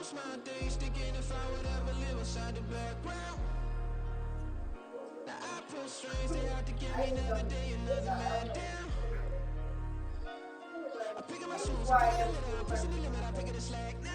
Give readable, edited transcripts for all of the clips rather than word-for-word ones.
most my days thinking if I would ever live inside the background. Now I pull strings, they out to get me another day, another man down. I'm picking my shoes, I'm picking the litter, I'm pushing the limit, I'm picking the slack now.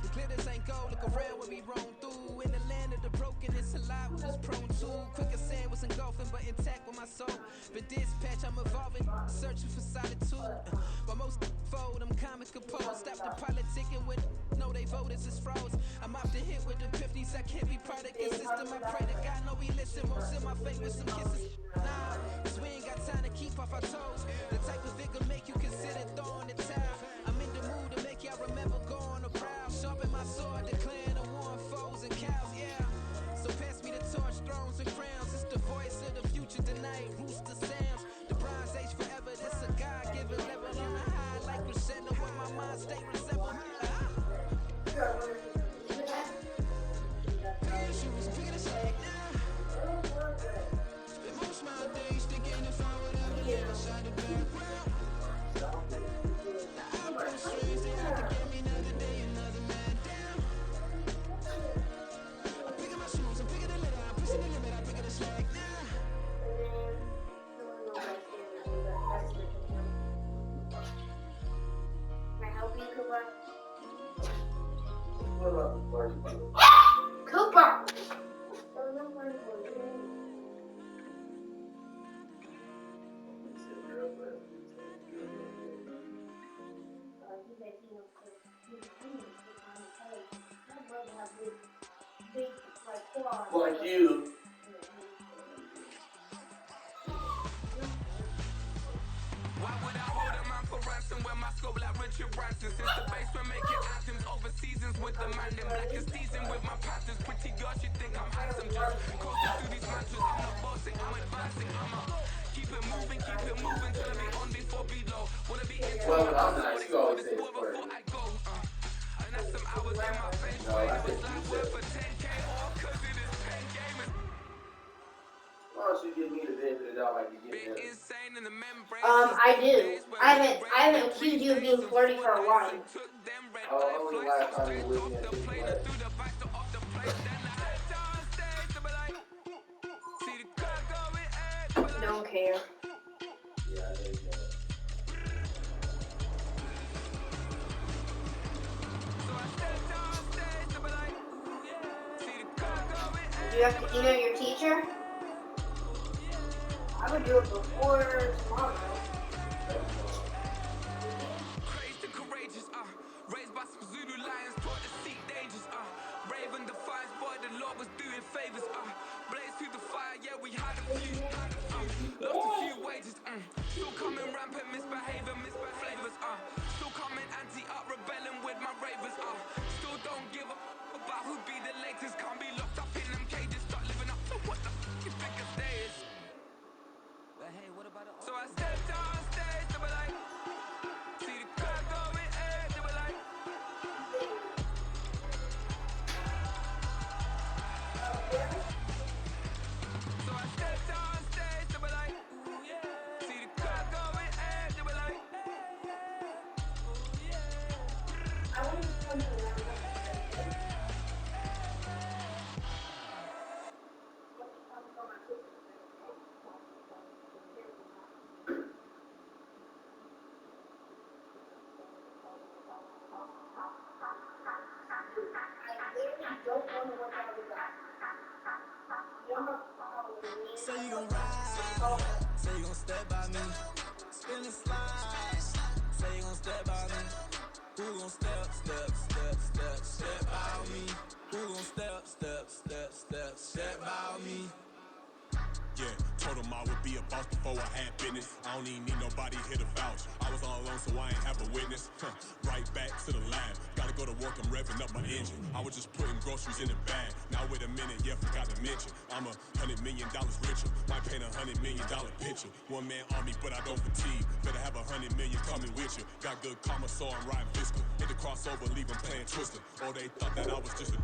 The clear this ain't gold, look around where we roam through. In the land of the broken, it's a lot we was prone to. Quicker sand was engulfing, but intact with my soul. Been dispatched, I'm evolving, searching for solitude. But most fold, I'm comic composed. Stop the politicking when no they voters is froze. I'm off the hit with the 50s, I can't be product of system. I pray to God, no, we listen. Most in my face with some kisses. Nah, cause we ain't got time to keep off our toes. The type of vigor make you consider throwing the towel. I'm in the mood to make y'all remember going to proud. Sharpen my sword, declaring the war on foes and cows, yeah. So pass me the torch, thrones and crowns. It's the voice of the future tonight, rooster sounds. The Bronze Age forever, this a God-given level. On a high like crescendo, where my mind state resemble. Picking shoes, picking a slack now. Spend most my days thinking if I would ever live inside the background. Now I pull strings, they out to get me another day, another man down. I'm picking my shoes, I'm picking the litter, I'm pushing the limit, I'm picking the slack now. Can I help you, Cooper? Cooper! Like you. Why would I hold a man for ransom when my scope like Richard Branson? Since the basement making anthems over seasons with the man them black is seasoned with my patterns. Pretty girl, she think I'm handsome. Just coasting through these mantras. I'm not bossing, I'm advancing. I'ma keep it moving till I be on before below. Wanna be into Well, my I'm answer, nice. but You always it's say before it's I go. And that's some hours in my face. No, I It was think like you work said. for 10K or cause it is 10 gamers. Why don't you give me the benefit of the doubt like you get Bit him? insane in the membrane. I do. I haven't accused you of being flirty for a while. Oh, when was the last time you were with me at Chick-fil-A? Don't care. Yeah, I know you know. You have to email your teacher? I would do it before tomorrow. Crazed and courageous, raised by some Zulu lions, taught to seek dangers, brave and defiant, boy, the Lord was doing favors, blaze through the fire, yeah, we had a few, lost a few wages, still coming rampant, misbehaving, flavors, still coming anti-up, rebelling with my ravers, still don't give up about who be the latest, can't be locked up in them cages, start living up to what the f*** you think a day is. But hey, what about it? So I stepped on stage, they were like, see the crowd going egg, they were like, so I stepped on stage, they were like, ooh yeah, see the crowd going egg, they were like, ooh yeah. I want to come to Say you gon' ride, say you gon' step by me, spin and slide, say you gon' step by me, who gon' step by me, who gon' step by me. Yeah, told him I would be a boss before I had business. I don't even need nobody here to vouch. I was all alone, so I ain't have a witness. Right back to the lab. Gotta go to work, I'm revving up my engine. I was just putting groceries in the bag. Now wait a minute, yeah, forgot to mention. I'm $100 million richer. Might paint $100 million picture. One man army, but I don't fatigue. Better have 100 million coming with you. Got good karma, so I'm riding fiscal. Hit the crossover, leave 'em playing Twister. Or they thought that I was just a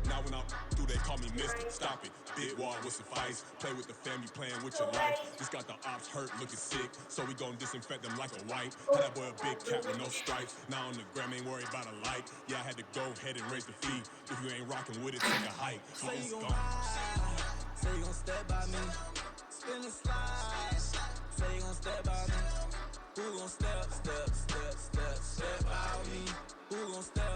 Now when I'm through, they call me Mister. Stop it. Big wall with some fights. Play with the family, playing with your life. Just got the ops hurt, looking sick. So we gon' disinfect them like a wipe. Had that boy a big cat with no stripes. Now on the gram, ain't worried about a light. Yeah, I had to go ahead and raise the fee. If you ain't rocking with it, take a hike. Say you gon' ride. Say you gon' step by me. Spin and slide. Say you gon' step by me. Who gon' step by me? Who gon' step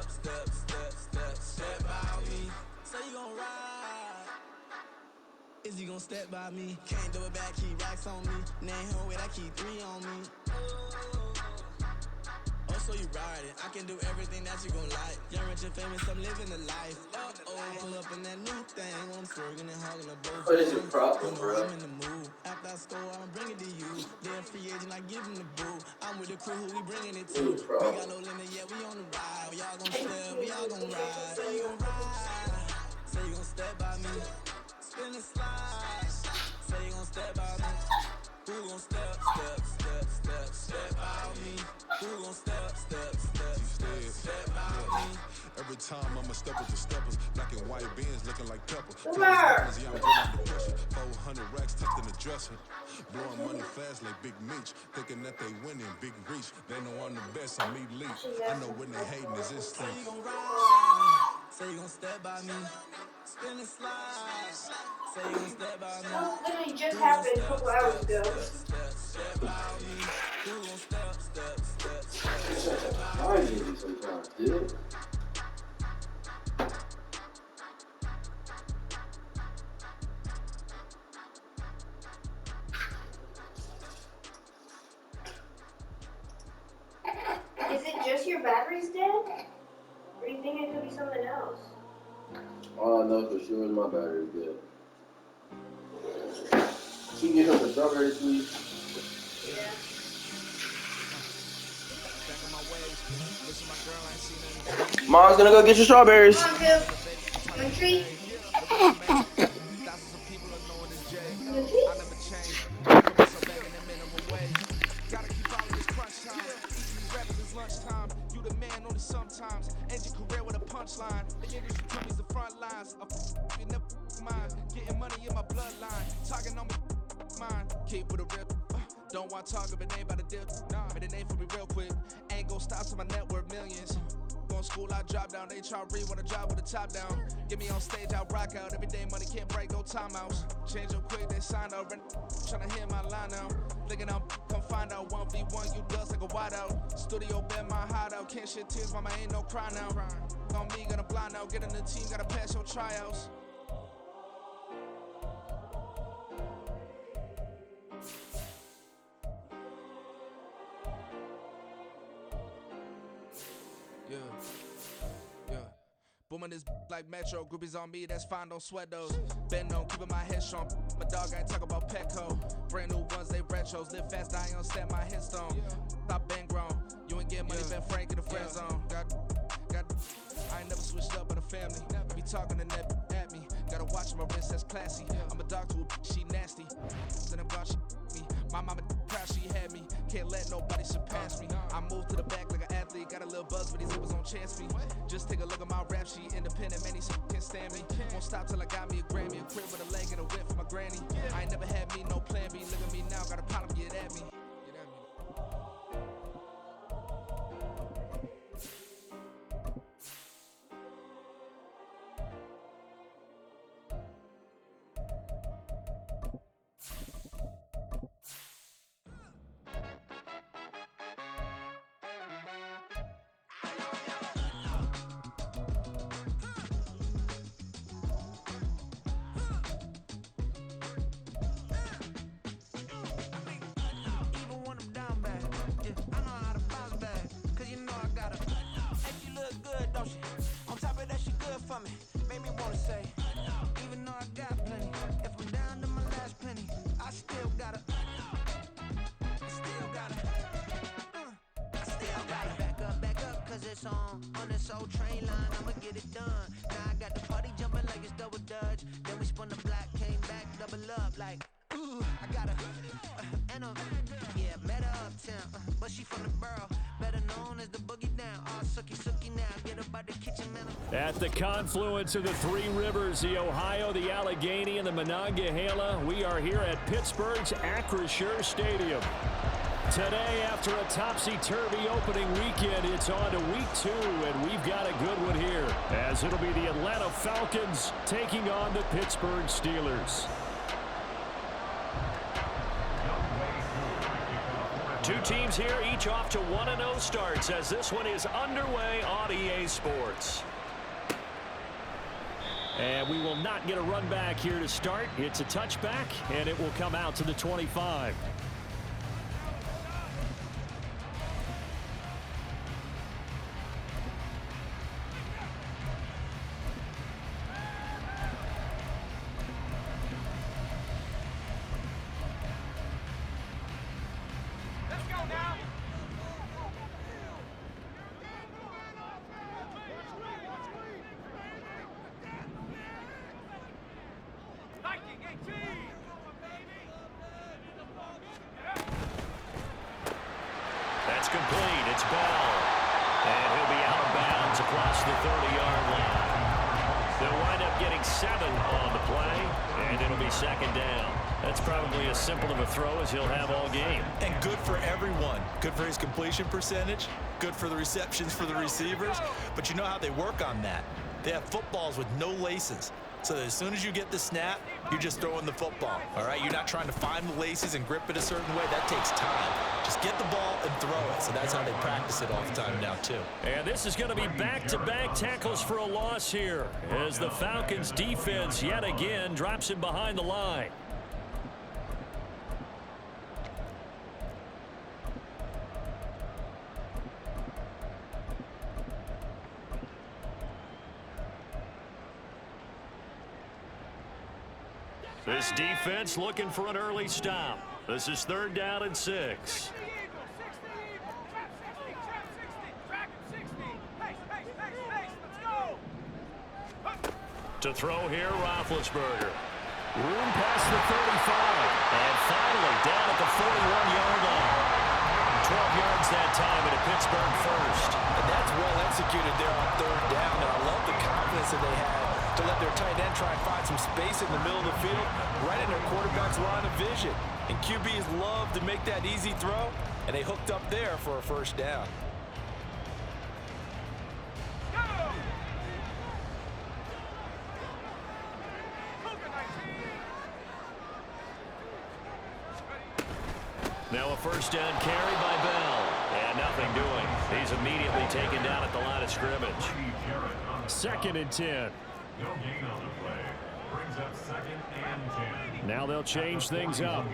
by me? Say you gon' ride. Is he gon' step by me? Can't do it back, keep racks on me. Name home with I keep 3 on me. Oh, so you ride it. I can do everything that you gon' like. Young, rich, and famous, I'm living the life. Pull up in that new thing. When I'm swerving and hogging the boat. What is your problem, bro? I'm in the mood. After I score, I'ma bring it to you. They're free agent, I give them the boo. I'm with the crew, who we bringing it to. We got no limit yet, we on the ride. We all gon' step, we all gon' ride. Say you gon' ride. Say you gon' step by me. Spin and slide. Say you gon' step by me. Who gon' step by me? Who gon' step by me? Every time I'ma step with the steppers, black and white beans looking like pepper. Umar. Yeah, I'm under pressure. 400 racks tucked in the dresser. Blowing money fast like Big Meech. Thinking that they winning, big reach. They know I'm the best, I'm elite. I know when they hating is instinct. Say you gon' ride. Say you gon' step by me. Spin and slide. Say you gon' step by me. That literally just happened a couple hours ago. Step by me. Who gon' step I get you sometimes, dude. Is it just your batteries dead? Or do you think it could be something else? All I know for sure is my battery's dead. She get her the strawberries, please. Yeah. Mom's gonna go get your strawberries. Come on, Phil. One treat. One treat. Gotta keep all of this crunch time. Eating rappers is lunchtime. You the man on it sometimes. End your career with a punchline. The industry to me's the front lines. You never mine. Getting money in my bloodline. Talking on me, mine. Keep with a rip. Don't want talk if it ain't about a dip. But it ain't for me real quick. Ain't gon' stop till my net worth millions. Going school, I drop down. They try to read when I drop with the top down. Get me on stage, I rock out. Every day money can't break, go timeouts. Change them quick, they sign up. Tryna hear my line now. Thinking I'm come find out 1v1, you dust like a wideout. Studio been my hideout. Can't shed tears, mama ain't no cry now. On me, gonna blind out. Get in the team, gotta pass your tryouts. Yeah. Booming this like Metro, groupies on me, that's fine, don't sweat those. Been on, keeping my head strong. My dog ain't talk about Petco. Brand new ones, they retros. Live fast, I ain't on set my headstone. Stop been grown. You ain't getting money, been Frank in the friend zone. Got. I ain't never switched up on the family. Be talking to net at me. Gotta watch my wrist, that's classy. I'm a dog to a she nasty. Then I'm gone, she me. My mama proud she had me. Can't let nobody surpass me. I moved to the back like an athlete. Got a little buzz, but these niggas don't chance me. Just take a look at my rap sheet. Independent, man, these can't stand me. Won't stop till I got me a Grammy. A crib with a leg and a whip for my granny. I ain't never had me no plan B. Look at me now, got a problem, get at me. On this old train line, I'ma get it done. Now I got the party jumping like it's double dutch. Then we spun the block, came back, double up like, ooh, I got a, and a, yeah, met her uptown, but she from the borough, better known as the boogie down. All sucky now, get up out the kitchen, man. At the confluence of the three rivers, the Ohio, the Allegheny, and the Monongahela, we are here at Pittsburgh's Acrisure Stadium. Today, after a topsy-turvy opening weekend, it's on to week 2, and we've got a good one here, as it'll be the Atlanta Falcons taking on the Pittsburgh Steelers. Two teams here, each off to 1-0 starts, as this one is underway on EA Sports. And we will not get a run back here to start. It's a touchback, and it will come out to the 25. That's complete. It's Bell. And he'll be out of bounds across the 30-yard line. They'll wind up getting 7 on the play, and it'll be second down. That's probably as simple of a throw as he'll have all game. And good for everyone. Good for his completion percentage. Good for the receptions for the receivers. But you know how they work on that. They have footballs with no laces. So that as soon as you get the snap, you're just throwing the football, all right? You're not trying to find the laces and grip it a certain way. That takes time. Just get the ball and throw it. So that's how they practice it all the time now, too. And this is going to be back-to-back tackles for a loss here, as the Falcons' defense yet again drops him behind the line. This defense looking for an early stop. This is 3rd down and 6. To throw here, Roethlisberger. Room past the 35. And finally down at the 41-yard line. 12 yards that time at a Pittsburgh first. And that's well executed there on 3rd down. And I love the confidence that they had to let their tight end try and find some space in the middle of the field, right in their quarterback's line of vision. And QBs love to make that easy throw, and they hooked up there for a first down. Now a first down carry by Bell. And nothing doing. He's immediately taken down at the line of scrimmage. 2nd and 10. No gain on the play. Brings up 2nd and 10. Now they'll change things up. 19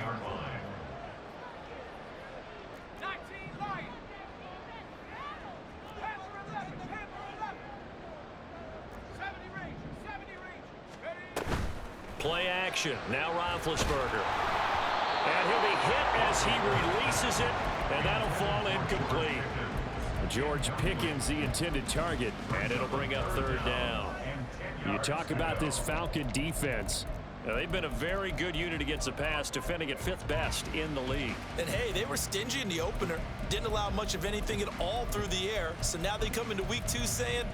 Lions. Panther 11. Panther 11. 70 range. 70 range. Ready? Play action. Now Roethlisberger. And he'll be hit as he releases it. And that'll fall incomplete. George Pickens, the intended target. And it'll bring up 3rd down. You talk about this Falcon defense. Now, they've been a very good unit against the pass, defending at 5th best in the league. And, hey, they were stingy in the opener. Didn't allow much of anything at all through the air. So now they come into week 2 saying,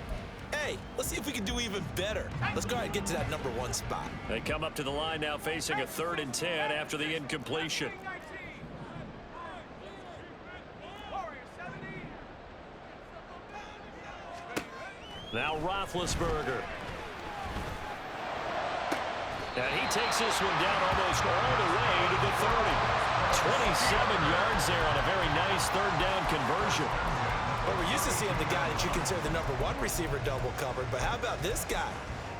hey, let's see if we can do even better. Let's go ahead and get to that number 1 spot. They come up to the line now facing a 3rd and 10 after the incompletion. Now Roethlisberger. And he takes this one down almost all the way to the 30. 27 yards there on a very nice 3rd down conversion. Well, we're used to seeing the guy that you consider the number 1 receiver double covered, but how about this guy?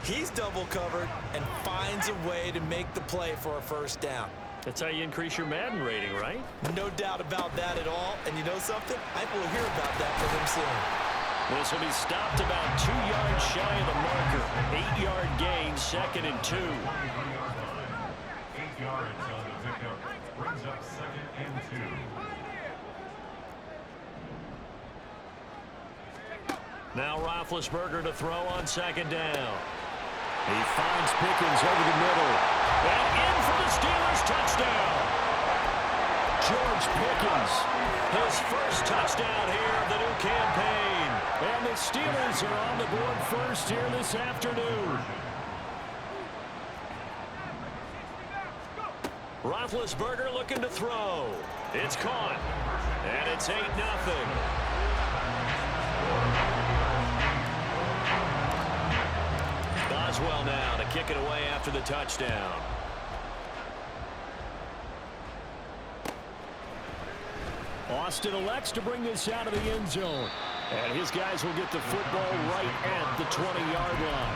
He's double covered and finds a way to make the play for a first down. That's how you increase your Madden rating, right? No doubt about that at all. And you know something? I think we'll hear about that from him soon. This will be stopped about 2 yards shy of the marker. 8-yard gain, 2nd and 2. 8 yards on the pickup. Brings up 2nd and 2. Now Roethlisberger to throw on 2nd down. He finds Pickens over the middle. And in for the Steelers touchdown. George Pickens, his first touchdown here of the new campaign. And the Steelers are on the board first here this afternoon. Roethlisberger looking to throw. It's caught. And it's 8-0. Boswell now to kick it away after the touchdown. Austin elects to bring this out of the end zone. And his guys will get the football right at the 20-yard line.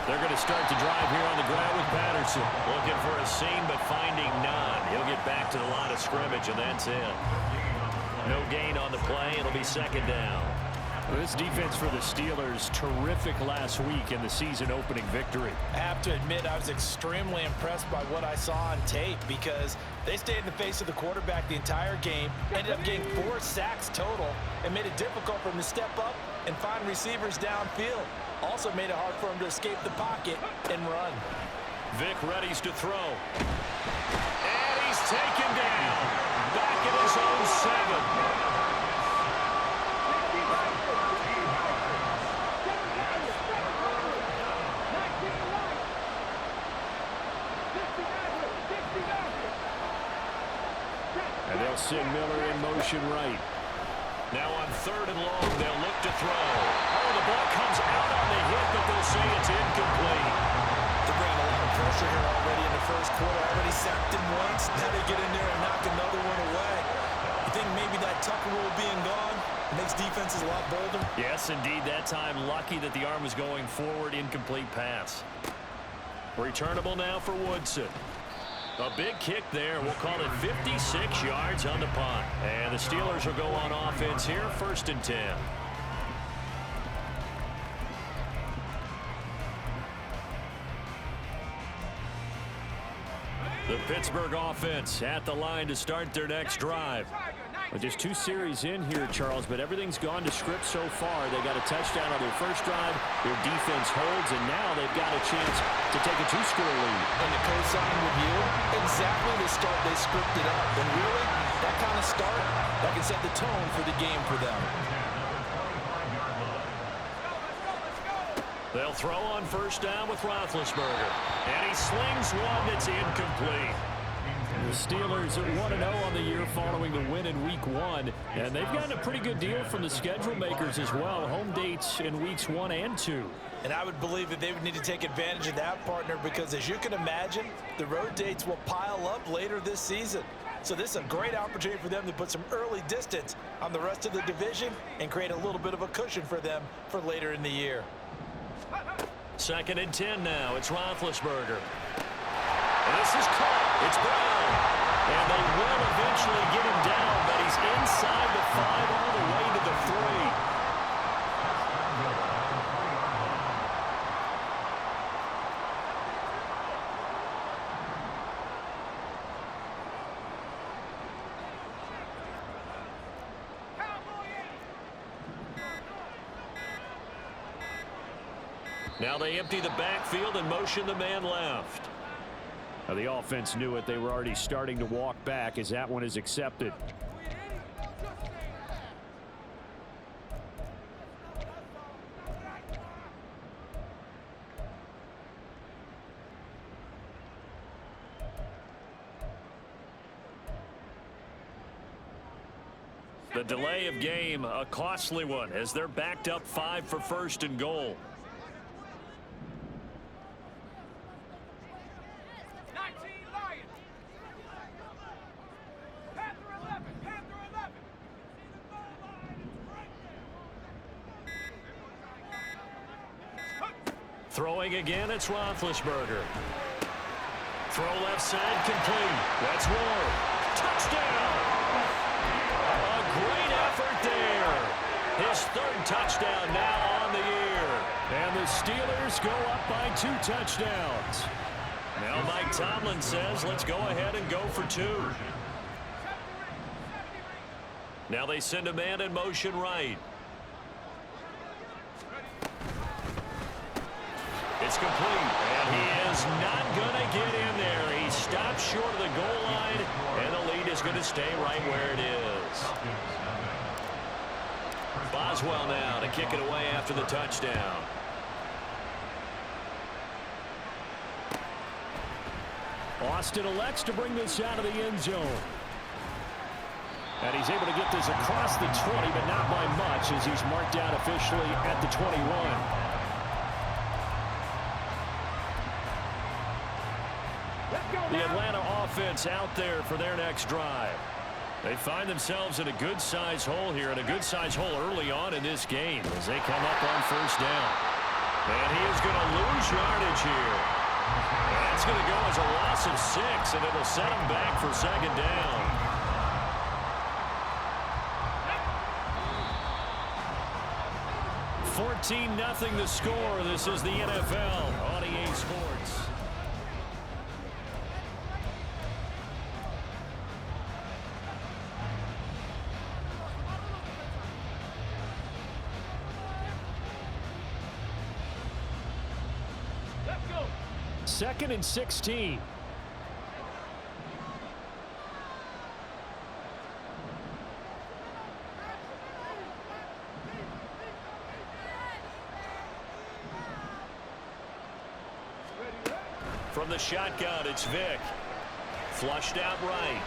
They're going to start the drive here on the ground with Patterson. Looking for a seam, but finding none. He'll get back to the line of scrimmage, and that's it. No gain on the play. It'll be second down. Well, this defense for the Steelers, terrific last week in the season-opening victory. I have to admit, I was extremely impressed by what I saw on tape because they stayed in the face of the quarterback the entire game, ended up getting 4 sacks total, and made it difficult for him to step up and find receivers downfield. Also made it hard for him to escape the pocket and run. Vic readies to throw. And he's taken down. Back at his own 7. And they'll send Miller in motion right. Now on 3rd and long, they'll look to throw. Oh, the ball comes out on the hit, but they'll say it's incomplete. They're bringing a lot of pressure here already in the first quarter. Already sacked him once. Now they get in there and knock another one away. You think maybe that Tucker rule being gone makes defenses a lot bolder? Yes, indeed. That time, lucky that the arm was going forward. Incomplete pass. Returnable now for Woodson. A big kick there. We'll call it 56 yards on the punt. And the Steelers will go on offense here, 1st and 10. The Pittsburgh offense at the line to start their next drive. Well, just 2 series in here, Charles, but everything's gone to script so far. They got a touchdown on their first drive. Their defense holds, and now they've got a chance to take a 2-score lead. And the co-sign with you, exactly the start they scripted up. And really, that kind of start, that can set the tone for the game for them. They'll throw on 1st down with Roethlisberger. And he slings one that's incomplete. The Steelers at 1-0 on the year following the win in Week 1. And they've gotten a pretty good deal from the schedule makers as well. Home dates in Weeks 1 and 2. And I would believe that they would need to take advantage of that, partner, because as you can imagine, the road dates will pile up later this season. So this is a great opportunity for them to put some early distance on the rest of the division and create a little bit of a cushion for them for later in the year. 2nd and 10 now. It's Roethlisberger. And this is caught. It's Brown. And they will eventually get him down, but he's inside the 5 all the way to the 3. Now they empty the backfield and motion the man left. Now the offense knew it. They were already starting to walk back as that one is accepted. The delay of game, a costly one, as they're backed up 5 for 1st and goal. 19 Lions. Panther 11. Panther 11. Throwing again, it's Roethlisberger. Throw left side, complete. That's Ward. Touchdown! A great effort there. His third touchdown now on the year. And the Steelers go up by 2 touchdowns. Now Mike Tomlin says, let's go ahead and go for 2. Now they send a man in motion right. It's complete, and he is not going to get in there. He stops short of the goal line, and the lead is going to stay right where it is. Boswell now to kick it away after the touchdown. Austin elects to bring this out of the end zone. And he's able to get this across the 20, but not by much, as he's marked down officially at the 21. The Atlanta offense out there for their next drive. They find themselves in a good-sized hole here, and a good-sized hole early on in this game as they come up on first down. And he is going to lose yardage here. That's going to go as a loss of 6, and it'll set him back for second down. $14-0 the score. This is the NFL on EA Sports. Second and 16. From the shotgun, it's Vick. Flushed out right.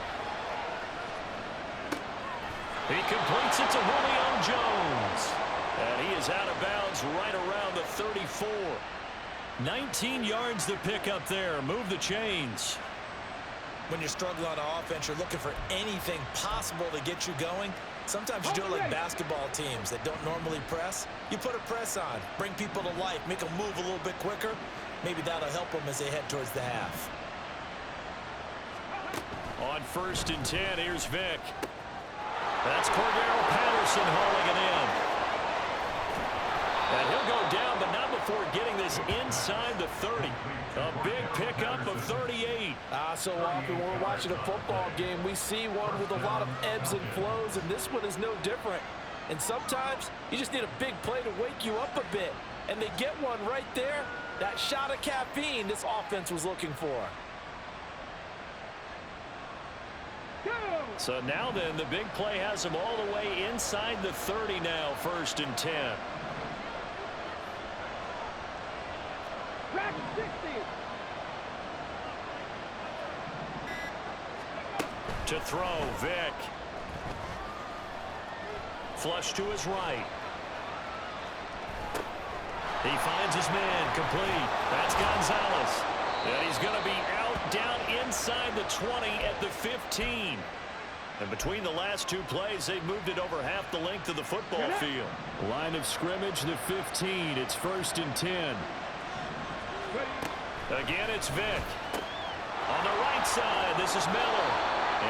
He completes it to Julio Jones. And he is out of bounds right around the 34. 19 yards to pick up there. Move the chains. When you're struggling on offense, you're looking for anything possible to get you going. Sometimes you do it like basketball teams that don't normally press. You put a press on, bring people to life, make them move a little bit quicker. Maybe that'll help them as they head towards the half. On first and 10, here's Vick. That's Cordero Patterson hauling it in. And he'll go down, but not before getting this inside the 30. A big pickup of 38. So often when we're watching a football game, we see one with a lot of ebbs and flows, and this one is no different. And sometimes you just need a big play to wake you up a bit. And they get one right there. That shot of caffeine this offense was looking for. So now then, the big play has him all the way inside the 30 now, first and 10. To throw, Vick. Flush to his right. He finds his man, complete. That's Gonzalez. And he's going to be out down inside the 20 at the 15. And between the last two plays, they've moved it over half the length of the football field. Line of scrimmage, the 15. It's first and 10. Again, it's Vick. On the right side, this is Miller.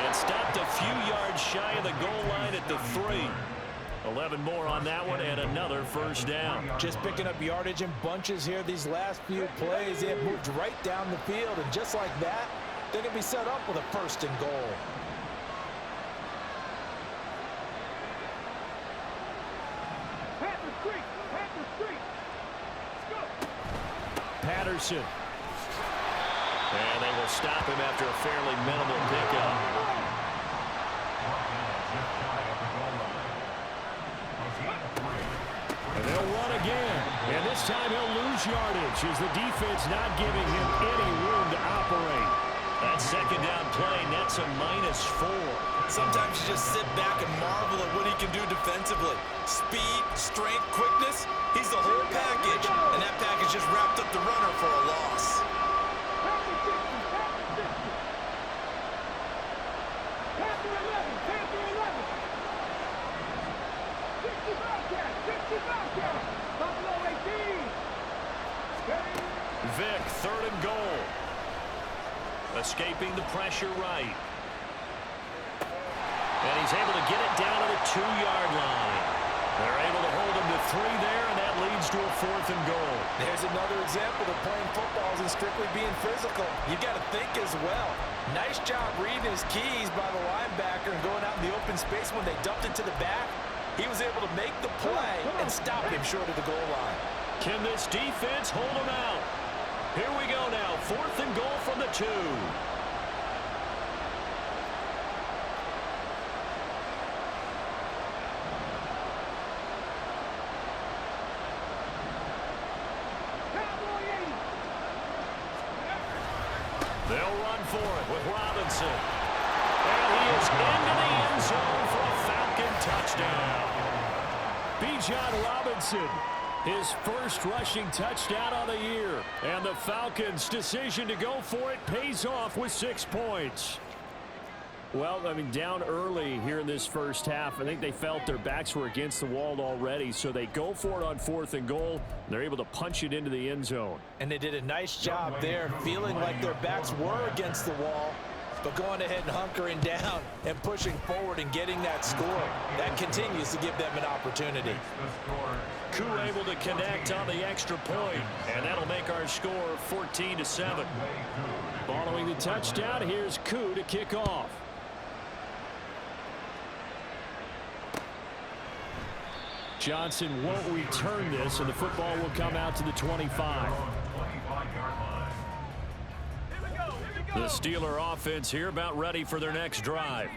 And stopped a few yards shy of the goal line at the 3. 11 more on that one, and another first down. Just picking up yardage in bunches here these last few plays. They have moved right down the field, and just like that, they're going to be set up with a first and goal. Patterson. And they will stop him after a fairly minimal pickup. And they'll run again. And this time he'll lose yardage as the defense not giving him any room to operate. That second down play nets a -4. Sometimes you just sit back and marvel at what he can do defensively. Speed, strength, quickness. He's the whole package. And that package just wrapped up the runner for a loss. Vick, third and goal. Escaping the pressure right. And he's able to get it down to the 2-yard line. They're able to hold him to 3 there, and that leads to a 4th and goal. There's another example of playing football isn't strictly being physical. You got to think as well. Nice job reading his keys by the linebacker and going out in the open space when they dumped it to the back. He was able to make the play and stop him short of the goal line. Can this defense hold him out? Here we go now, 4th and goal from the 2. They'll run for it with Robinson. And he is into the end zone for a Falcon touchdown. Bijan Robinson, his first rushing touchdown of the year. And the Falcons' decision to go for it pays off with 6 points. Well, I mean, down early here in this first half, I think they felt their backs were against the wall already, so they go for it on 4th and goal. And they're able to punch it into the end zone. And they did a nice job there, feeling like their backs were against the wall, but going ahead and hunkering down and pushing forward and getting that score. That continues to give them an opportunity. Koo able to connect on the extra point, and that'll make our score 14-7. Following the touchdown, here's Koo to kick off. Johnson won't return this, and the football will come out to the 25. The Steeler offense here about ready for their next drive.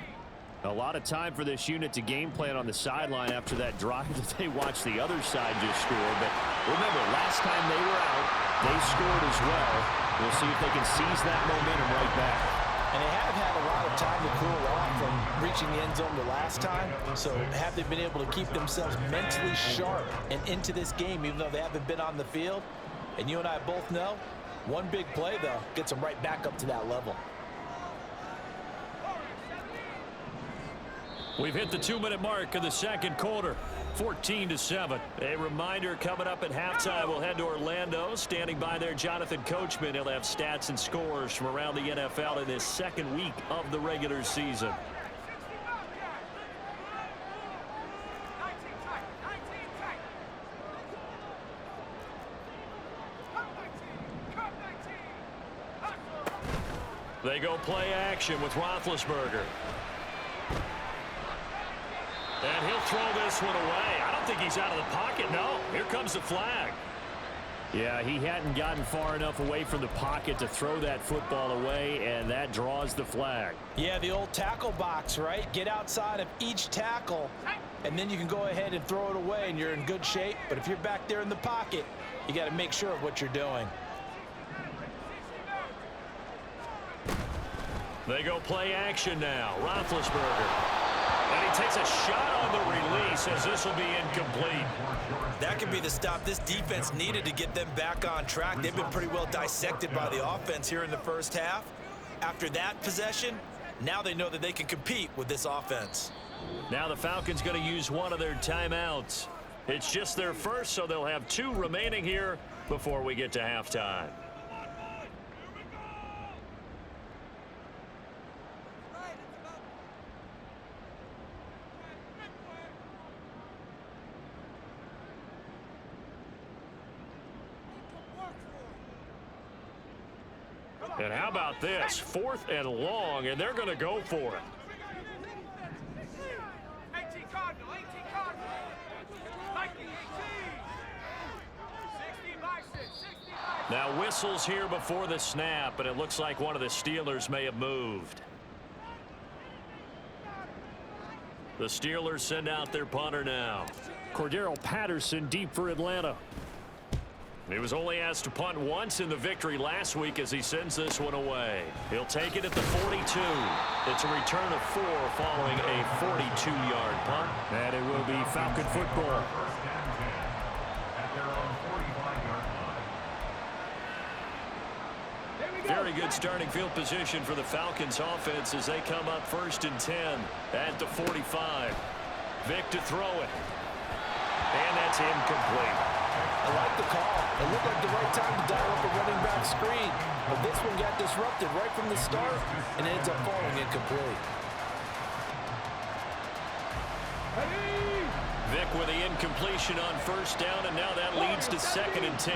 A lot of time for this unit to game plan on the sideline after that drive that they watched the other side just score. But remember, last time they were out, they scored as well. We'll see if they can seize that momentum right back. And they have had a lot of time to cool off from reaching the end zone the last time. So have they been able to keep themselves mentally sharp and into this game, even though they haven't been on the field? And you and I both know, one big play, though, gets them right back up to that level. We've hit the 2-minute mark of the second quarter. 14-7. A reminder coming up at halftime. We'll head to Orlando. Standing by there, Jonathan Coachman. He'll have stats and scores from around the NFL in this second week of the regular season. They go play action with Roethlisberger. And he'll throw this one away. I don't think he's out of the pocket. No, here comes the flag. Yeah, he hadn't gotten far enough away from the pocket to throw that football away, and that draws the flag. Yeah, the old tackle box, right? Get outside of each tackle, and then you can go ahead and throw it away, and you're in good shape. But if you're back there in the pocket, you got to make sure of what you're doing. They go play action now. Roethlisberger. And he takes a shot on the release as this will be incomplete. That could be the stop this defense needed to get them back on track. They've been pretty well dissected by the offense here in the first half. After that possession, now they know that they can compete with this offense. Now the Falcons going to use one of their timeouts. It's just their first, so they'll have 2 remaining here before we get to halftime. And how about this? 4th and long, and they're going to go for it. 18 Cardinal, 18 Cardinal. 19, 18. 60 by 6, 60 by 6. Now whistles here before the snap, and it looks like one of the Steelers may have moved. The Steelers send out their punter now. Cordero Patterson deep for Atlanta. He was only asked to punt once in the victory last week as he sends this one away. He'll take it at the 42. It's a return of 4 following a 42-yard punt. And it will be Falcon football. Very good starting field position for the Falcons offense as they come up 1st and 10 at the 45. Vick to throw it. And that's incomplete. I like the call. It looked like the right time to dial up a running back screen. But this one got disrupted right from the start and ends up falling incomplete. Vick Vick with the incompletion on first down, and now that leads to 2nd and 10.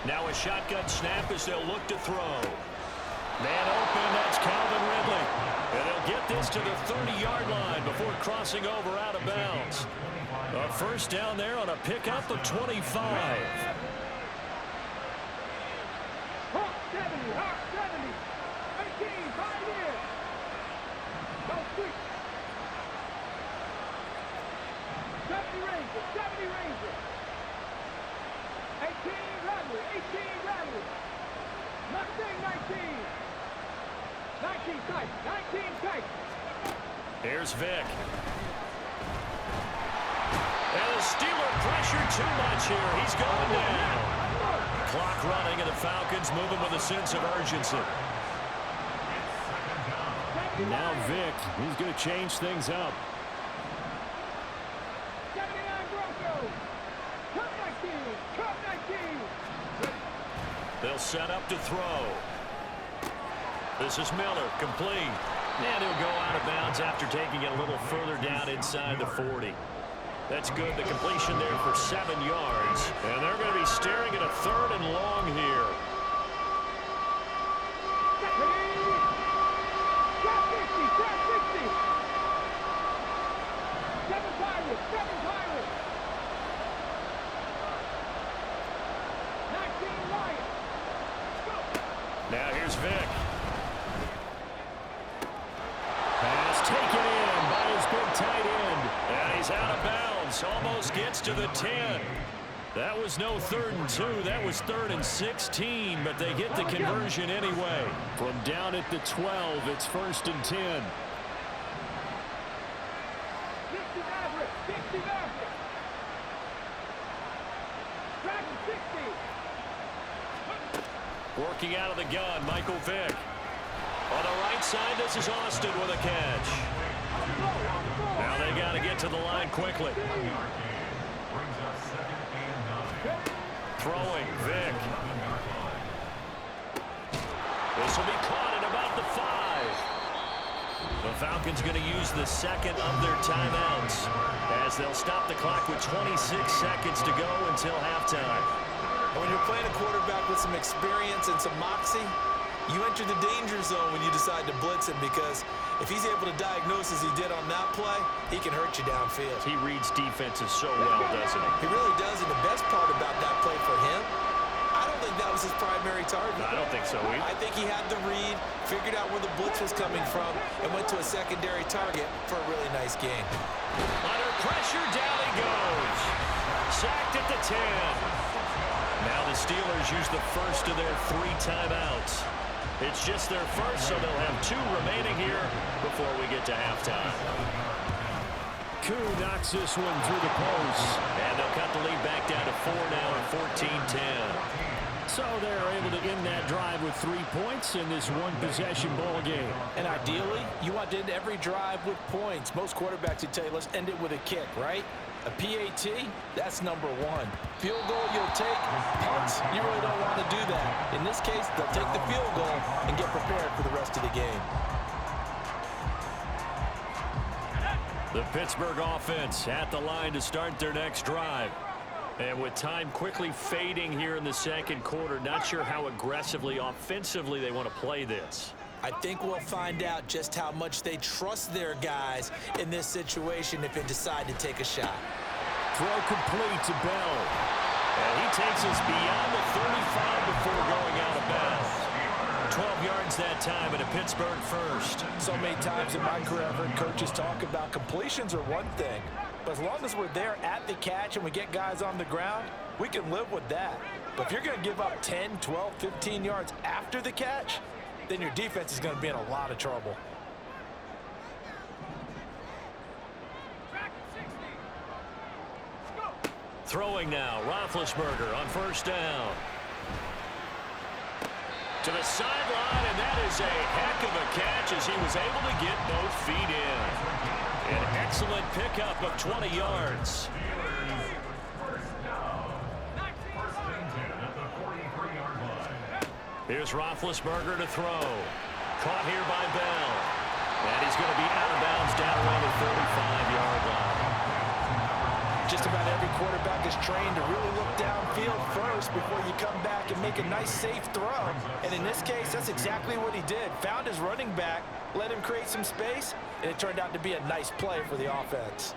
Now a shotgun snap as they'll look to throw. Man open, that's Calvin Ridley. And they'll get this to the 30-yard line before crossing over out of bounds. A first down there on a pickup of 25. Hawk 70, Hawk 70. 18, 5 years. Don't switch. 70 Rangers, 70 Rangers. 18 Radley, 18 Radley. Mustang 19. 19 tight, 19 tight. Here's Vick. And the Steeler pressure too much here. He's going down. Clock running, and the Falcons moving with a sense of urgency. Now Vick, he's going to change things up. 79 Broncos. Cup 19, Cup 19. They'll set up to throw. This is Miller, complete. And he'll go out of bounds after taking it a little further down inside the 40. That's good. The completion there for 7 yards. And they're going to be staring at a 3rd and long here. Trap 60. 7 Pirates, 19 Lions. Now here's Vick. Pass taken in by his big tight end. And he's out of bounds. Almost gets to the 10. That was no 3rd and 2. That was 3rd and 16. But they get the conversion anyway. From down at the 12, it's 1st and 10. 60 Maverick, 60 Maverick. Track 60. Working out of the gun, Michael Vick. On the right side, this is Austin with a catch. Now they got to get to the line quickly. Throwing, Vick. This will be caught at about the 5. The Falcons going to use the 2nd of their timeouts as they'll stop the clock with 26 seconds to go until halftime. And when you're playing a quarterback with some experience and some moxie, you enter the danger zone when you decide to blitz him, because if he's able to diagnose as he did on that play, he can hurt you downfield. He reads defenses so well, doesn't he? He really does, and the best part about that play for him, I don't think that was his primary target. I don't think so either. I think he had the read, figured out where the blitz was coming from, and went to a secondary target for a really nice game. Under pressure, down he goes. Sacked at the 10. Now the Steelers use the first of their 3 timeouts. It's just their first, so they'll have 2 remaining here before we get to halftime. Koo knocks this one through the post. And they'll cut the lead back down to 4 now at 14-10. So they're able to end that drive with 3 points in this one-possession ball game. And ideally, you want to end every drive with points. Most quarterbacks would tell you, let's end it with a kick, right? A PAT, that's number 1. Field goal you'll take. Punts, you really don't want to do that. In this case, they'll take the field goal and get prepared for the rest of the game. The Pittsburgh offense at the line to start their next drive. And with time quickly fading here in the 2nd quarter, not sure how aggressively, offensively they want to play this. I think we'll find out just how much they trust their guys in this situation if they decide to take a shot. Throw complete to Bell. And he takes us beyond the 35 before going out of bounds. 12 yards that time and a Pittsburgh first. So many times in my career, I've heard coaches talk about completions are one thing. But as long as we're there at the catch and we get guys on the ground, we can live with that. But if you're going to give up 10, 12, 15 yards after the catch, then your defense is going to be in a lot of trouble. Throwing now, Roethlisberger on first down. To the sideline, and that is a heck of a catch as he was able to get both feet in. An excellent pickup of 20 yards. Here's Roethlisberger to throw. Caught here by Bell. And he's going to be out of bounds down around the 35-yard line. Just about every quarterback is trained to really look downfield first before you come back and make a nice, safe throw. And in this case, that's exactly what he did. Found his running back, let him create some space, and it turned out to be a nice play for the offense.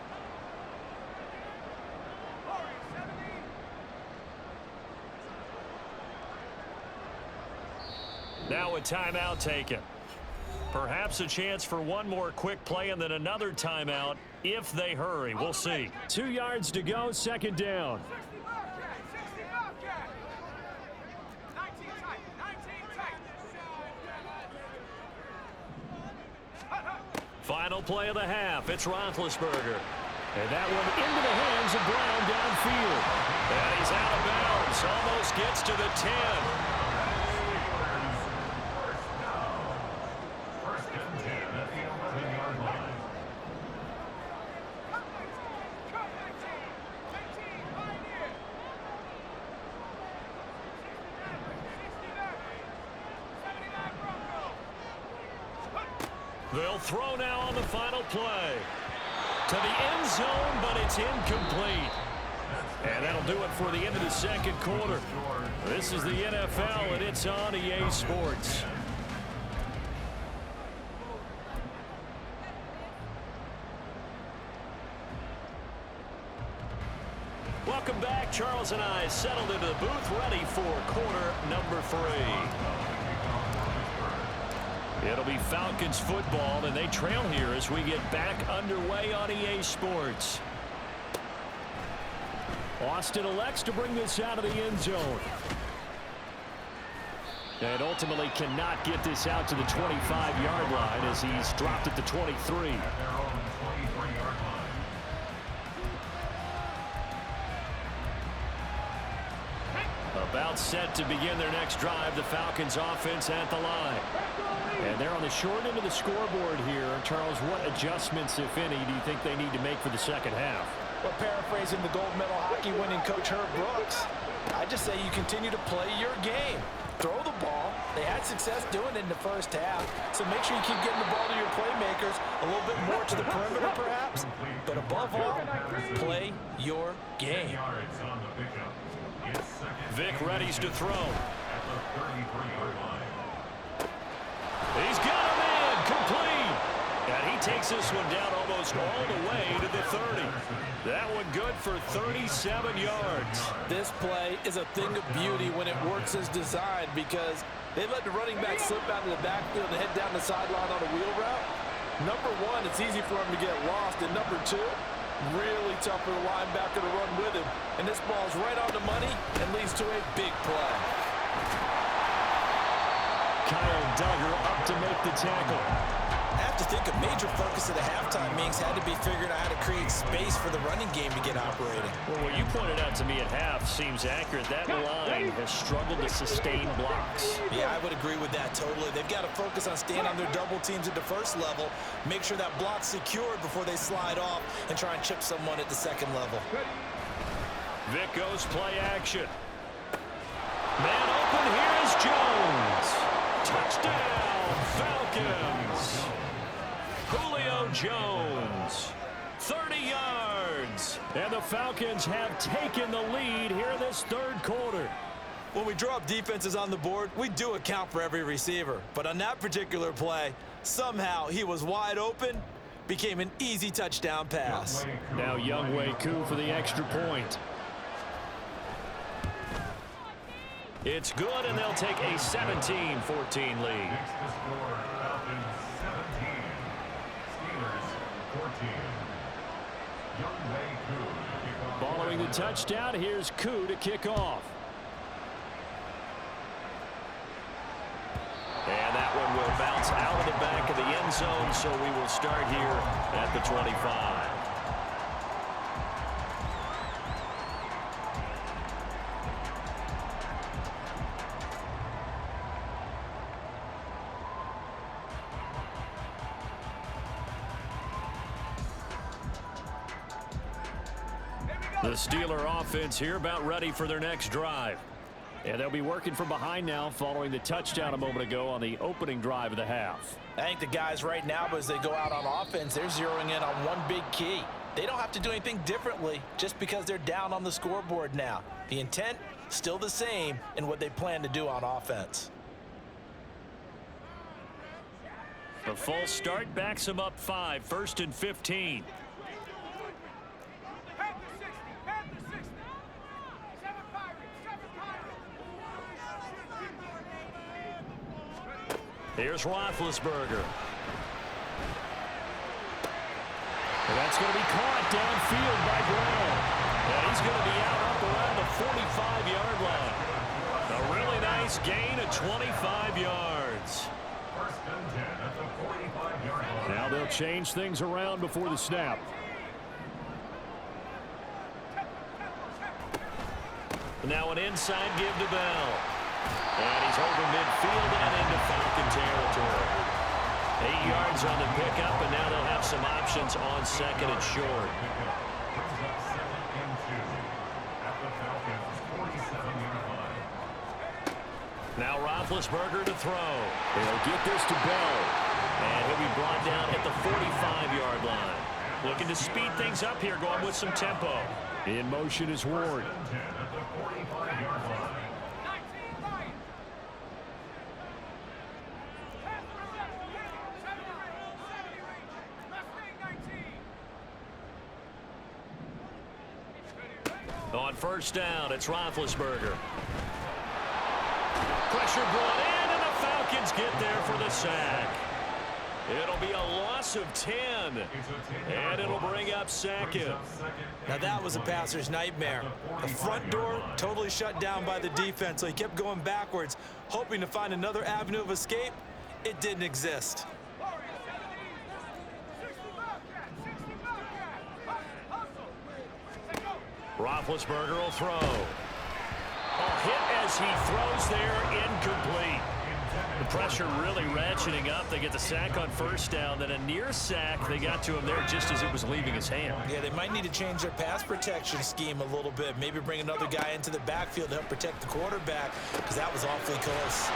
Now a timeout taken. Perhaps a chance for one more quick play and then another timeout if they hurry. We'll see. 2 yards to go, second down. 60 Bobcat. 19 tight. 19 tight. Final play of the half. It's Roethlisberger. And that one into the hands of Brown downfield. And he's out of bounds. Almost gets to the 10. They'll throw now on the final play. To the end zone, but it's incomplete. And that'll do it for the end of the second quarter. This is the NFL, and it's on EA Sports. Welcome back. Charles and I settled into the booth, ready for quarter number 3. It'll be Falcons football, and they trail here as we get back underway on EA Sports. Austin elects to bring this out of the end zone. And ultimately cannot get this out to the 25-yard line as he's dropped at the 23. About set to begin their next drive, the Falcons offense at the line. And they're on the short end of the scoreboard here. Charles, what adjustments, if any, do you think they need to make for the second half? Well, paraphrasing the gold medal hockey winning coach Herb Brooks, I just say you continue to play your game. Throw the ball. They had success doing it in the first half, so make sure you keep getting the ball to your playmakers, a little bit more to the perimeter perhaps, but above all, play your game. Vic readies to throw. He's got him in, complete. And he takes this one down almost all the way to the 30. That one good for 37 yards. This play is a thing of beauty when it works as designed because they let the running back slip out of the backfield and head down the sideline on a wheel route. Number one, it's easy for him to get lost. And number two, really tough for the linebacker to run with him. And this ball's right on the money and leads to a big play. Kyle Duggar up to make the tackle. I have to think a major focus of the halftime meetings had to be figuring out how to create space for the running game to get operating. Well, what you pointed out to me at half seems accurate. That line has struggled to sustain blocks. Yeah, I would agree with that totally. They've got to focus on staying on their double teams at the first level, make sure that block's secured before they slide off and try and chip someone at the second level. Vic goes play action. Man open, here is Jones. Touchdown, Falcons. Julio Jones, 30 yards. And the Falcons have taken the lead here in this third quarter. When we draw up defenses on the board, we do account for every receiver. But on that particular play, somehow he was wide open, became an easy touchdown pass. Now Younghoe Koo for the extra point. It's good, and they'll take a 17-14 lead. Following the touchdown, here's Koo to kick off. And that one will bounce out of the back of the end zone, so we will start here at the 25. The Steeler offense here about ready for their next drive. And they'll be working from behind now following the touchdown a moment ago on the opening drive of the half. I think the guys right now, as they go out on offense, they're zeroing in on one big key. They don't have to do anything differently just because they're down on the scoreboard now. The intent, still the same in what they plan to do on offense. The full start backs them up 5, 1st and 15. Here's Roethlisberger. And that's going to be caught downfield by Brown. And he's going to be out up around the 45-yard line. A really nice gain of 25 yards. Now they'll change things around before the snap. Now an inside give to Bell. And he's over midfield and into Falcon territory. 8 yards on the pickup, and now they'll have some options on 2nd and short. Now Roethlisberger to throw. He'll get this to Bell. And he'll be brought down at the 45-yard line. Looking to speed things up here, going with some tempo. In motion is Ward. On 1st down, it's Roethlisberger. Pressure brought in, and the Falcons get there for the sack. It'll be a loss of 10, and it'll bring up 2nd. Now that was a passer's nightmare. The front door totally shut down by the defense, so he kept going backwards, hoping to find another avenue of escape. It didn't exist. Roethlisberger will throw. A hit as he throws there, incomplete. The pressure really ratcheting up. They get the sack on 1st down, then a near sack. They got to him there just as it was leaving his hand. Yeah, they might need to change their pass protection scheme a little bit. Maybe bring another guy into the backfield to help protect the quarterback, because that was awfully close.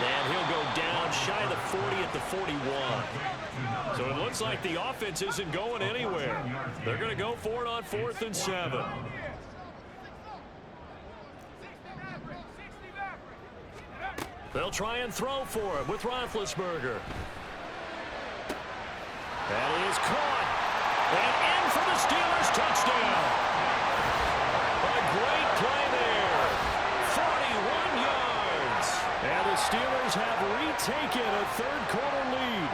And he'll go down shy of the 40 at the 41. So it looks like the offense isn't going anywhere. They're going to go for it on 4th and 7. They'll try and throw for it with Roethlisberger. That is caught. And in for the Steelers touchdown. A great play there. 41 yards. And the Steelers have retaken a 3rd quarter lead.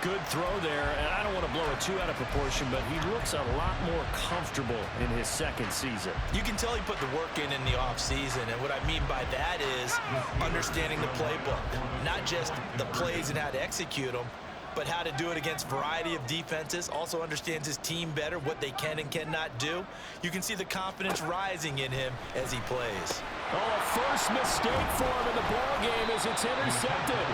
Good throw there, and I don't want to blow it too out of proportion, but he looks a lot more comfortable in his 2nd season. You can tell he put the work in the offseason, and what I mean by that is understanding the playbook. Not just the plays and how to execute them, but how to do it against a variety of defenses. Also understands his team better, what they can and cannot do. You can see the confidence rising in him as he plays. Oh, first mistake for him in the ball game as it's intercepted.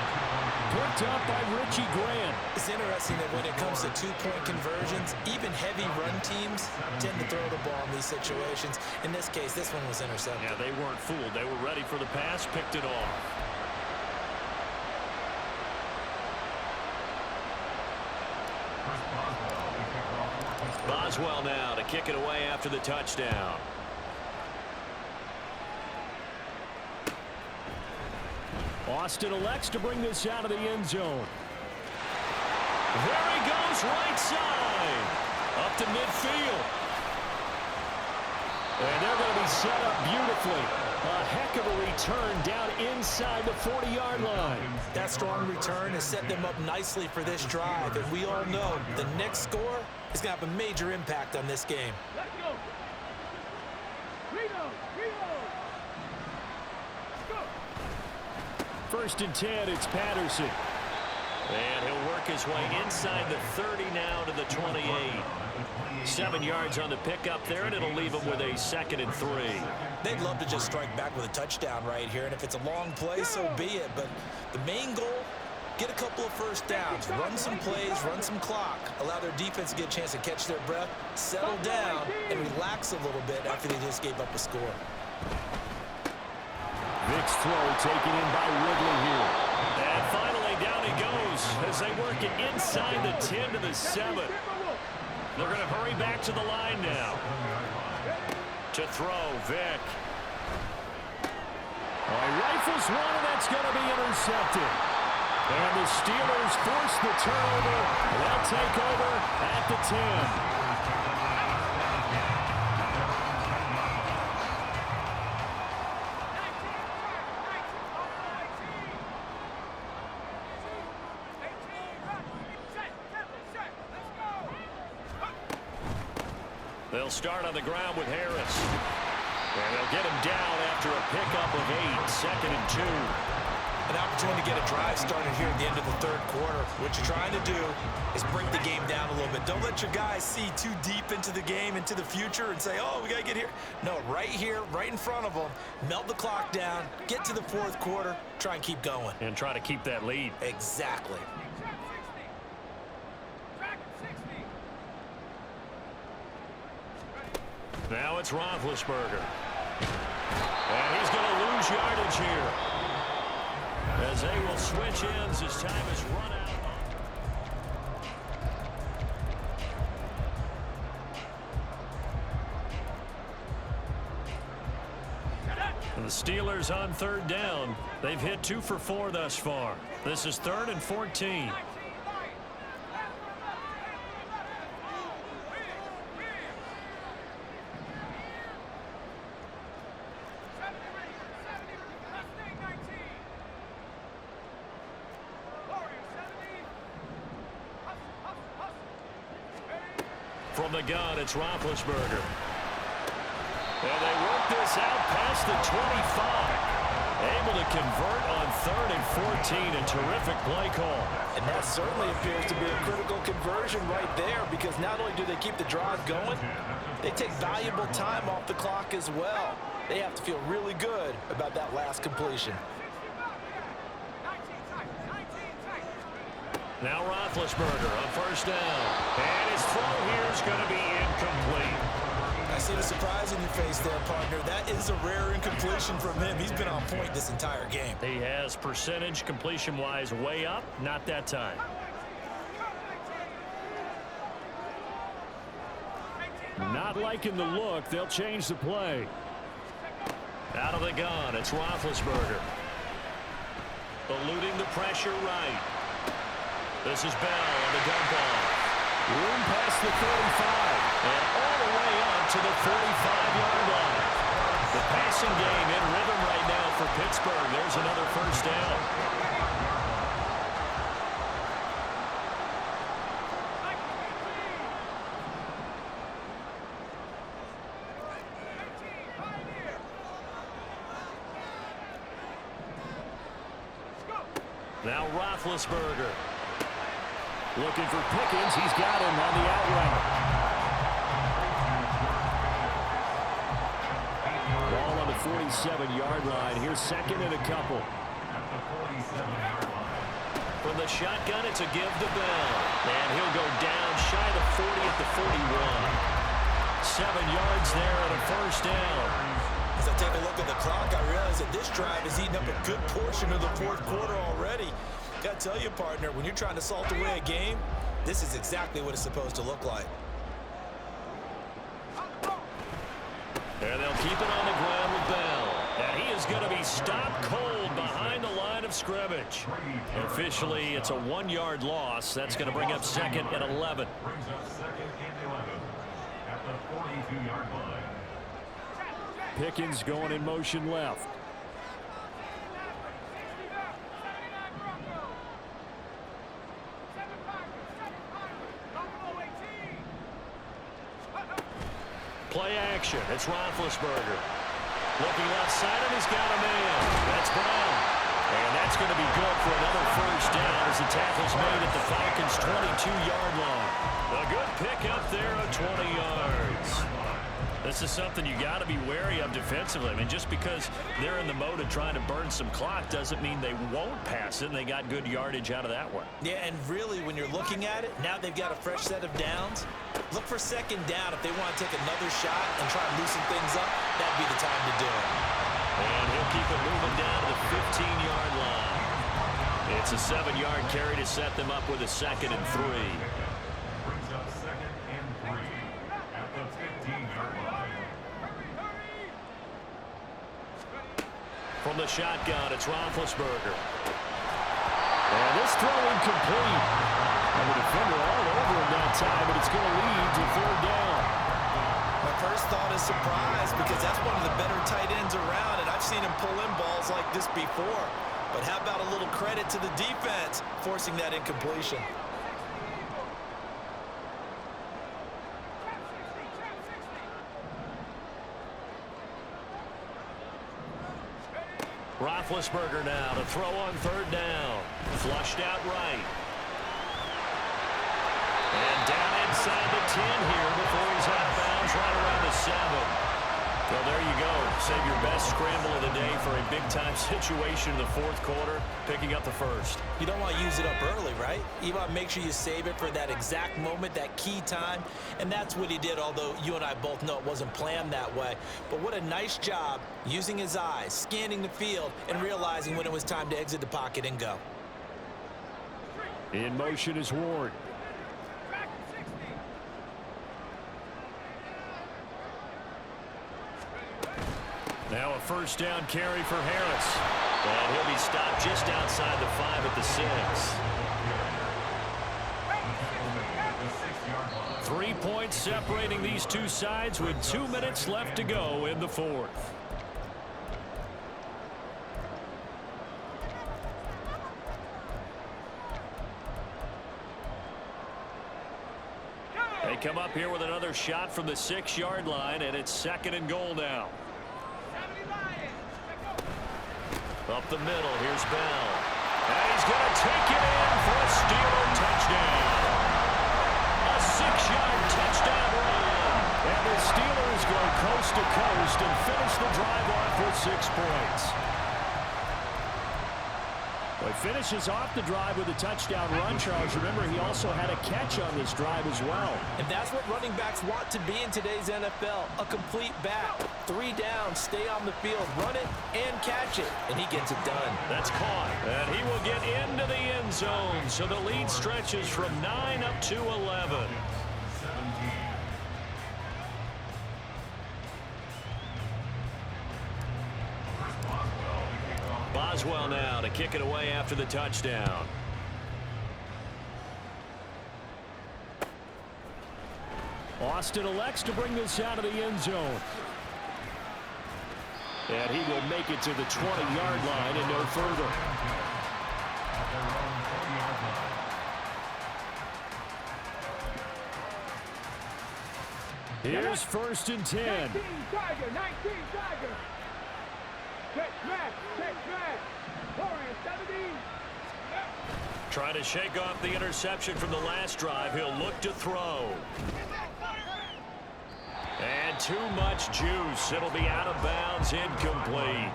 Picked up by Richie Grant. It's interesting that when it comes to 2-point conversions, even heavy run teams tend to throw the ball in these situations. In this case, this one was intercepted. Yeah, they weren't fooled. They were ready for the pass, picked it off. Boswell now to kick it away after the touchdown. Austin elects to bring this out of the end zone. There he goes, right side. Up to midfield. And they're going to be set up beautifully. A heck of a return down inside the 40-yard line. That strong return has set them up nicely for this drive. And we all know the next score is going to have a major impact on this game. Let's go. Reno. First and 10, it's Patterson. And he'll work his way inside the 30 now to the 28. 7 yards on the pickup there, and it'll leave him with a 2nd and 3. They'd love to just strike back with a touchdown right here, and if it's a long play, so be it. But the main goal get a couple of first downs, run some plays, run some clock, allow their defense to get a chance to catch their breath, settle down, and relax a little bit after they just gave up a score. Vic's throw taken in by Ridley here. And finally down he goes as they work it inside the 10 to the 7. They're going to hurry back to the line now. To throw, Vic. Oh, he rifles one, and that's going to be intercepted. And the Steelers force the turnover. They'll take over at the 10. They'll start on the ground with Harris. And they'll get him down after a pickup of 8, 2nd and 2. An opportunity to get a drive started here at the end of the third quarter. What you're trying to do is break the game down a little bit. Don't let your guys see too deep into the game, into the future, and say, oh, we got to get here. No, right here, right in front of them, melt the clock down, get to the fourth quarter, try and keep going. And try to keep that lead. Exactly. Now it's Roethlisberger. And he's going to lose yardage here, as they will switch ends as time is run out. And the Steelers on third down. They've hit 2 for 4 thus far. This is 3rd and 14. From the gun, it's Roethlisberger. And they work this out past the 25. Able to convert on 3rd and 14. A terrific play call. And that certainly appears to be a critical conversion right there, because not only do they keep the drive going, they take valuable time off the clock as well. They have to feel really good about that last completion. Now Roethlisberger on first down. And his throw here is going to be incomplete. I see the surprise in your face there, partner. That is a rare incompletion from him. He's been on point this entire game. He has percentage completion-wise way up. Not that time. Not liking the look. They'll change the play. Out of the gun, it's Roethlisberger. Eluding the pressure right. This is Bell on the dump off. Room past the 35. And all the way up to the 45-yard line. The passing game in rhythm right now for Pittsburgh. There's another first down. Now Roethlisberger. Looking for Pickens. He's got him on the out route. Ball on the 47-yard line. Here's 2nd and a couple. From the shotgun, it's a give to Bell. And he'll go down shy of the 40 at the 41. 7 yards there and a first down. As I take a look at the clock, I realize that this drive has eaten up a good portion of the fourth quarter already. Got to tell you, partner, when you're trying to salt away a game, this is exactly what it's supposed to look like. And they'll keep it on the ground with Bell. And he is going to be stopped cold behind the line of scrimmage. Officially, it's a 1-yard loss. That's going to bring up 2nd and 11. Pickens going in motion left. Play action. It's Roethlisberger. Looking outside, and he's got a man. That's Brown. And that's going to be good for another first down as the tackle's made at the Falcons' 22-yard line. A good pick up there of 20 yards. The this is something you got to be wary of defensively. I mean, just because they're in the mode of trying to burn some clock doesn't mean they won't pass it, and they got good yardage out of that one. Yeah, and really, when you're looking at it, now they've got a fresh set of downs. Look for second down. If they want to take another shot and try and loosen things up, that'd be the time to do it. And he'll keep it moving down to the 15-yard line. It's a 7-yard carry to set them up with a 2nd and 3. Brings up 2nd and 3 at the 15-yard line. From the shotgun, it's Roethlisberger. And this throw incomplete. And the defender all over him that time, but it's going to lead to 3rd down. My first thought is surprise, because that's one of the better tight ends around, and I've seen him pull in balls like this before. But how about a little credit to the defense forcing that incompletion? Roethlisberger now to throw on 3rd down. Flushed out right. And down inside the 10 here before he's out of bounds right around the 7. Well, there you go. Save your best scramble of the day for a big-time situation in the 4th quarter, picking up the 1st. You don't want to use it up early, right? You want to make sure you save it for that exact moment, that key time, and that's what he did, although you and I both know it wasn't planned that way. But what a nice job using his eyes, scanning the field, and realizing when it was time to exit the pocket and go. In motion is Ward. Now a 1st down carry for Harris. And he'll be stopped just outside the 5 at the 6. 3 points separating these two sides with 2 minutes left to go in the 4th. They come up here with another shot from the 6-yard line, and it's 2nd and goal now. Up the middle, here's Bell. And he's going to take it in for a Steeler touchdown. A 6-yard touchdown run. And the Steelers go coast to coast and finish the drive off with 6 points. Well, he finishes off the drive with a touchdown run, Charles. Remember, he also had a catch on this drive as well. And that's what running backs want to be in today's NFL, a complete back. 3 down, stay on the field, run it, and catch it. And he gets it done. That's caught. And he will get into the end zone. So the lead stretches from 9 up to 11. Boswell now to kick it away after the touchdown. Austin elects to bring this out of the end zone. And he will make it to the 20-yard line and no further. Here's 1st and 10. 19 Tiger, 19 Tiger. Check back, Warrior 17. Trying to shake off the interception from the last drive. He'll look to throw. And too much juice. It'll be out of bounds, incomplete.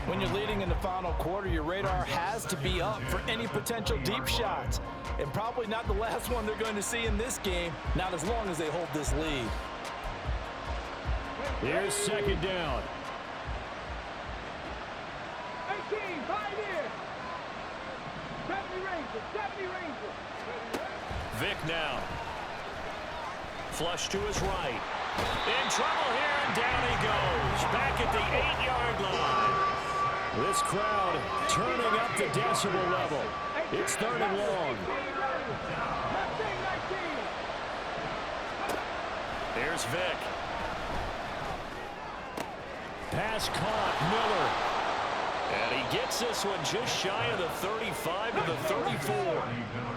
When you're leading in the final quarter, your radar has to be up for any potential deep shots. And probably not the last one they're going to see in this game, not as long as they hold this lead. Here's 2nd down. 18, Pioneer. 70 Rangers, 70 Rangers. Vic now. Flush to his right. In trouble here, and down he goes. Back at the 8-yard line. This crowd turning up the decibel level. It's 3rd and long. Here's Vic. Pass caught, Miller. And he gets this one just shy of the 35 to the 34.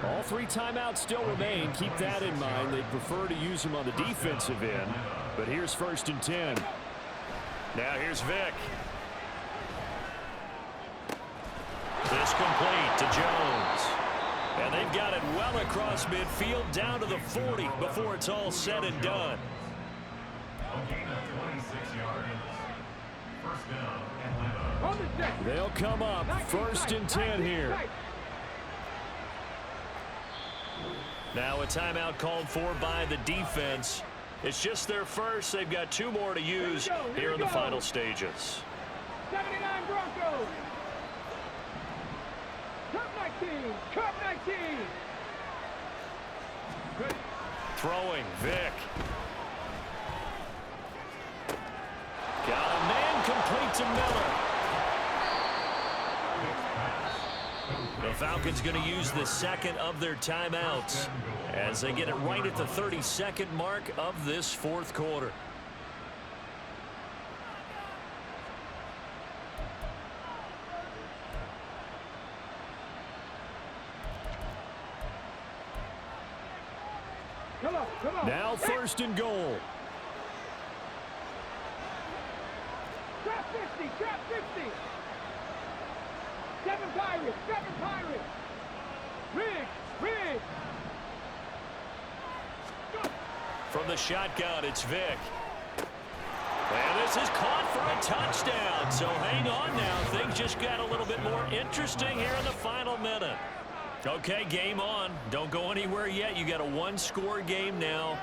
All 3 timeouts still remain. Keep that in mind. They'd prefer to use them on the defensive end. But here's 1st and 10. Now here's Vic. This complete to Jones. And they've got it well across midfield down to the 40 before it's all said and done. A gain of 26 yards. First down, Atlanta. On the deck. They'll come up 1st and 10 here. Now a timeout called for by the defense. It's just their first. They've got 2 more to use here in the final stages. 79 Broncos. Cup 19. Cup 19. Good. Throwing, Vick. Got a man complete to Miller. The Falcons going to use the second of their timeouts as they get it right at the 32nd mark of this 4th quarter. Come on. Now 1st and goal. Trap 50. Trap 50. 7 Pirates. 7 Pirates. Riggs. From the shotgun, it's Vick. And this is caught for a touchdown. So hang on now. Things just got a little bit more interesting here in the final minute. Okay, game on. Don't go anywhere yet. You got a 1-score game now.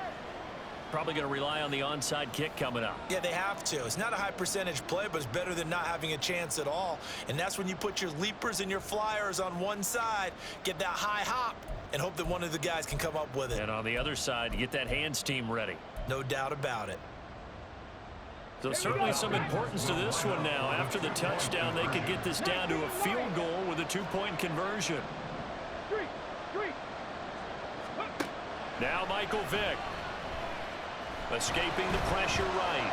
Probably going to rely on the onside kick coming up. Yeah, they have to. It's not a high percentage play, but it's better than not having a chance at all. And that's when you put your leapers and your flyers on one side, get that high hop, and hope that one of the guys can come up with it. And on the other side, get that hands team ready. No doubt about it. So certainly some importance to this one now. After the touchdown, they could get this down to a field goal with a 2-point conversion. Now Michael Vick. Escaping the pressure right.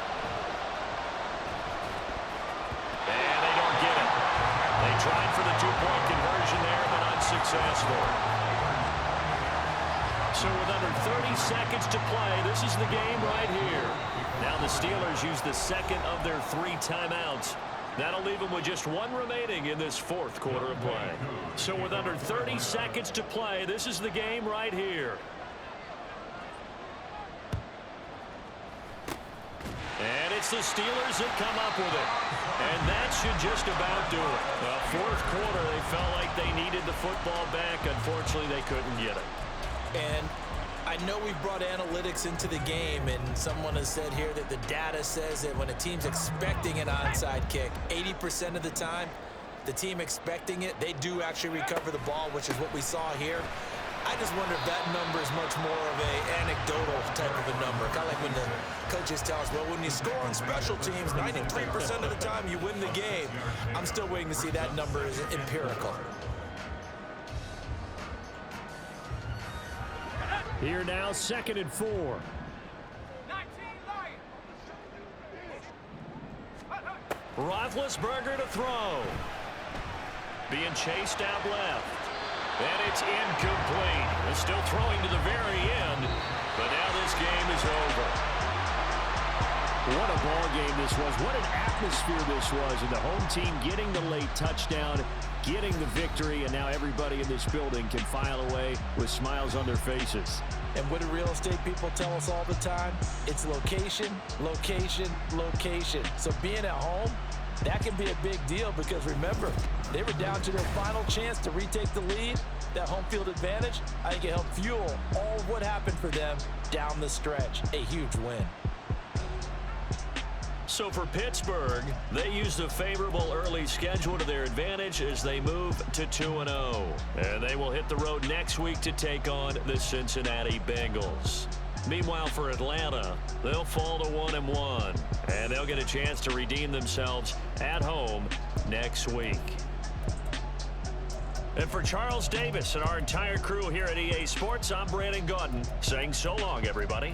And they don't get it. They tried for the 2-point conversion there, but unsuccessful. So with under 30 seconds to play, this is the game right here. Now the Steelers use the second of their 3 timeouts. That'll leave them with just 1 remaining in this 4th quarter of play. So with under 30 seconds to play, this is the game right here. And it's the Steelers that come up with it. And that should just about do it. The 4th quarter, they felt like they needed the football back. Unfortunately, they couldn't get it. And I know we've brought analytics into the game, and someone has said here that the data says that when a team's expecting an onside kick, 80% of the time, the team expecting it, they do actually recover the ball, which is what we saw here. I just wonder if that number is much more of an anecdotal type of a number. Kind of like when the coaches tell us, well, when you score on special teams, 93% of the time you win the game. I'm still waiting to see that number is empirical. Here now, 2nd and 4. 19 Lions. Roethlisberger to throw. Being chased out left. And it's incomplete. They're still throwing to the very end, but now this game is over. What a ball game this was. What an atmosphere this was. And the home team getting the late touchdown, getting the victory, and now everybody in this building can file away with smiles on their faces. And what do real estate people tell us all the time? It's location, location, location. So being at home, that can be a big deal because remember, they were down to their final chance to retake the lead. That home field advantage, I think it helped fuel all of what happened for them down the stretch. A huge win. So for Pittsburgh, they used a favorable early schedule to their advantage as they move to 2-0. And they will hit the road next week to take on the Cincinnati Bengals. Meanwhile, for Atlanta, they'll fall to 1-1, and they'll get a chance to redeem themselves at home next week. And for Charles Davis and our entire crew here at EA Sports, I'm Brandon Gaudin saying so long, everybody.